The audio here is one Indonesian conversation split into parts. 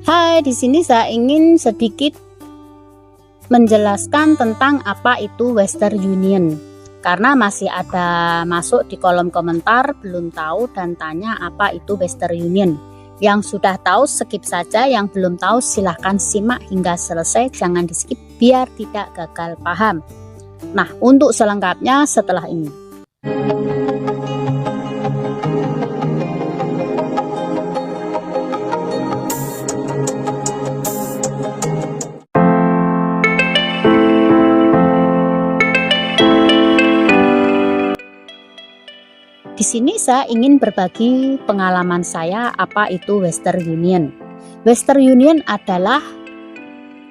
Hai, di sini saya ingin sedikit menjelaskan tentang apa itu Western Union. Karena masih ada masuk di kolom komentar belum tahu dan tanya apa itu Western Union. Yang sudah tahu skip saja, yang belum tahu silahkan simak hingga selesai, jangan di skip biar tidak gagal paham. Nah, untuk selengkapnya setelah ini. Di sini saya ingin berbagi pengalaman saya apa itu Western Union. Western Union adalah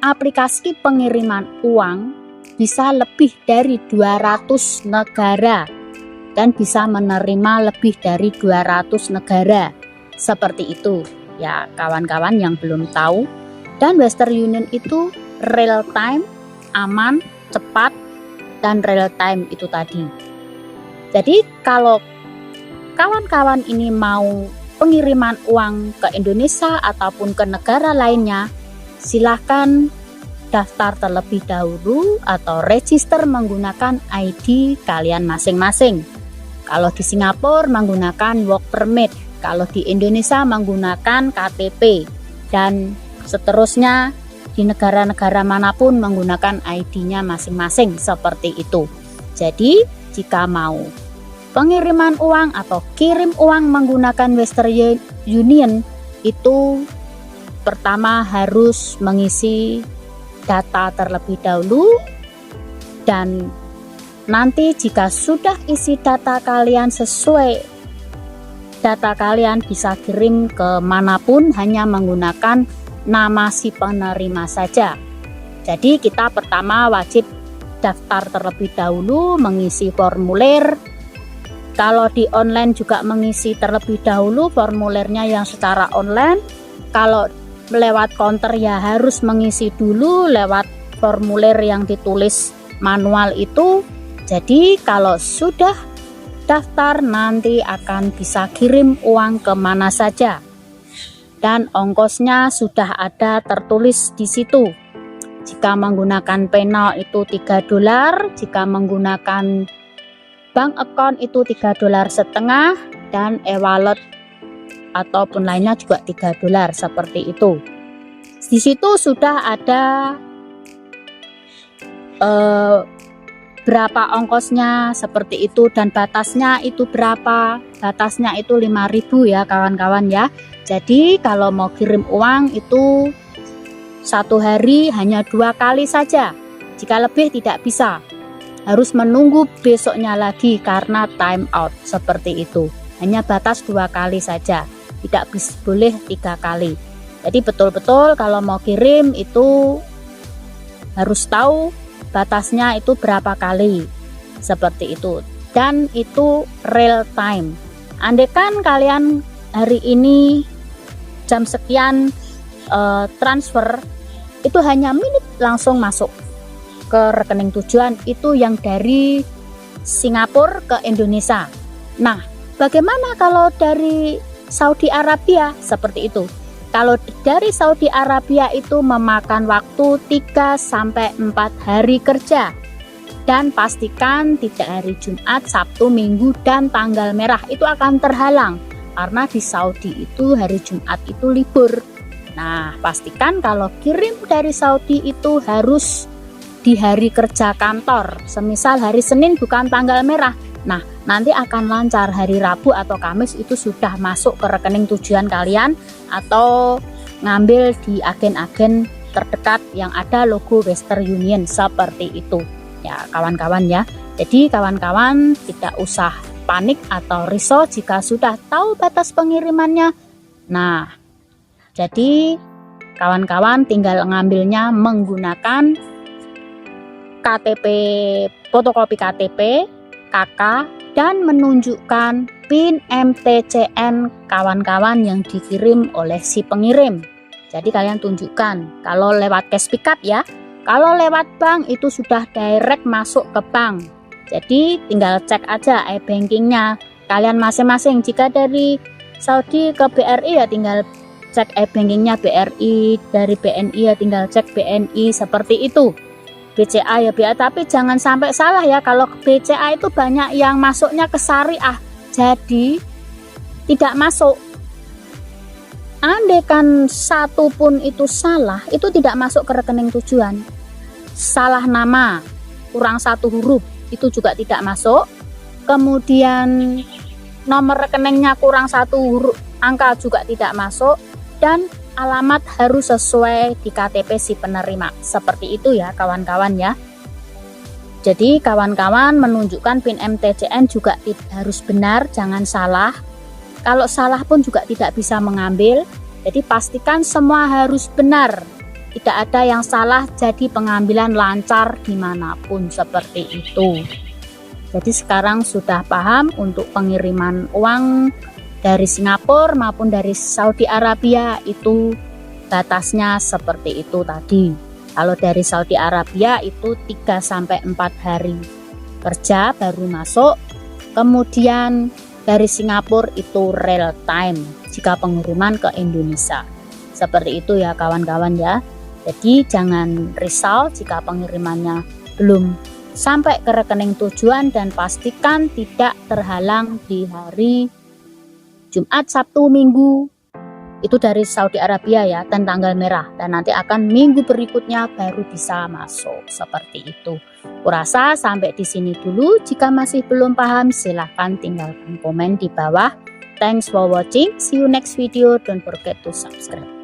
aplikasi pengiriman uang bisa lebih dari 200 negara dan bisa menerima lebih dari 200 negara. Seperti itu ya kawan-kawan yang belum tahu. Dan Western Union itu real time, aman, cepat, dan real time itu tadi. Jadi kalau kawan-kawan ini mau pengiriman uang ke Indonesia ataupun ke negara lainnya, silahkan daftar terlebih dahulu atau register menggunakan ID kalian masing-masing. Kalau di Singapura menggunakan work permit, kalau di Indonesia menggunakan KTP, dan seterusnya di negara-negara manapun menggunakan ID-nya masing-masing seperti itu. Jadi jika mau pengiriman uang atau kirim uang menggunakan Western Union, itu pertama harus mengisi data terlebih dahulu, dan nanti jika sudah isi data kalian sesuai data kalian bisa kirim ke manapun hanya menggunakan nama si penerima saja. Jadi kita pertama wajib daftar terlebih dahulu, mengisi formulir. Kalau di online juga mengisi terlebih dahulu formulirnya yang secara online. Kalau lewat counter ya harus mengisi dulu lewat formulir yang ditulis manual itu. Jadi kalau sudah daftar nanti akan bisa kirim uang kemana saja. Dan ongkosnya sudah ada tertulis di situ. Jika menggunakan PayNow itu $3, jika menggunakan bank account itu $3,5, dan e-wallet ataupun lainnya juga $3 seperti itu. Di situ sudah ada berapa ongkosnya seperti itu, dan batasnya itu berapa. Batasnya itu 5.000 ya kawan-kawan ya. Jadi kalau mau kirim uang itu satu hari hanya 2 kali saja. Jika lebih tidak bisa, harus menunggu besoknya lagi karena time out seperti itu. Hanya batas 2 kali saja, tidak boleh 3 kali. Jadi betul-betul kalau mau kirim itu harus tahu batasnya itu berapa kali seperti itu, dan itu real time. Andaikan kalian hari ini jam sekian transfer, itu hanya menit langsung masuk ke rekening tujuan, itu yang dari Singapura ke Indonesia. Nah, bagaimana kalau dari Saudi Arabia? Seperti itu. Kalau dari Saudi Arabia itu memakan waktu 3-4 hari kerja. Dan pastikan tidak hari Jumat, Sabtu, Minggu, dan tanggal merah itu akan terhalang. Karena di Saudi itu hari Jumat itu libur. Nah, pastikan kalau kirim dari Saudi itu harus di hari kerja kantor. Semisal hari Senin bukan tanggal merah, nah nanti akan lancar hari Rabu atau Kamis itu sudah masuk ke rekening tujuan kalian, atau ngambil di agen-agen terdekat yang ada logo Western Union seperti itu ya kawan-kawan ya. Jadi kawan-kawan tidak usah panik atau risau jika sudah tahu batas pengirimannya. Nah, jadi kawan-kawan tinggal ngambilnya menggunakan KTP, fotokopi KTP, KK, dan menunjukkan PIN MTCN kawan-kawan yang dikirim oleh si pengirim. Jadi kalian tunjukkan. Kalau lewat cash pickup ya, kalau lewat bank itu sudah direct masuk ke bank. Jadi tinggal cek aja e-bankingnya kalian masing-masing. Jika dari Saudi ke BRI ya tinggal cek e-bankingnya BRI, dari BNI ya tinggal cek BNI seperti itu. BCA ya BCA, tapi jangan sampai salah ya, kalau BCA itu banyak yang masuknya ke syariah, jadi tidak masuk. Andai kan satu pun itu salah, itu tidak masuk ke rekening tujuan. Salah nama, kurang satu huruf, itu juga tidak masuk. Kemudian nomor rekeningnya kurang satu huruf, angka juga tidak masuk. Dan alamat harus sesuai di KTP si penerima. Seperti itu ya kawan-kawan ya. Jadi kawan-kawan menunjukkan PIN MTCN juga harus benar, jangan salah. Kalau salah pun juga tidak bisa mengambil. Jadi pastikan semua harus benar. Tidak ada yang salah, jadi pengambilan lancar dimanapun, seperti itu. Jadi sekarang sudah paham untuk pengiriman uang dari Singapura maupun dari Saudi Arabia itu batasnya seperti itu tadi. Kalau dari Saudi Arabia itu 3-4 hari kerja baru masuk. Kemudian dari Singapura itu real time jika pengiriman ke Indonesia. Seperti itu ya kawan-kawan ya. Jadi jangan risau jika pengirimannya belum sampai ke rekening tujuan, dan pastikan tidak terhalang di hari Jumat, Sabtu, Minggu itu dari Saudi Arabia ya, dan tanggal merah, dan nanti akan minggu berikutnya baru bisa masuk. Seperti itu. Kurasa sampai di sini dulu. Jika masih belum paham, silahkan tinggalkan komen di bawah. Thanks for watching. See you next video. Don't forget to subscribe.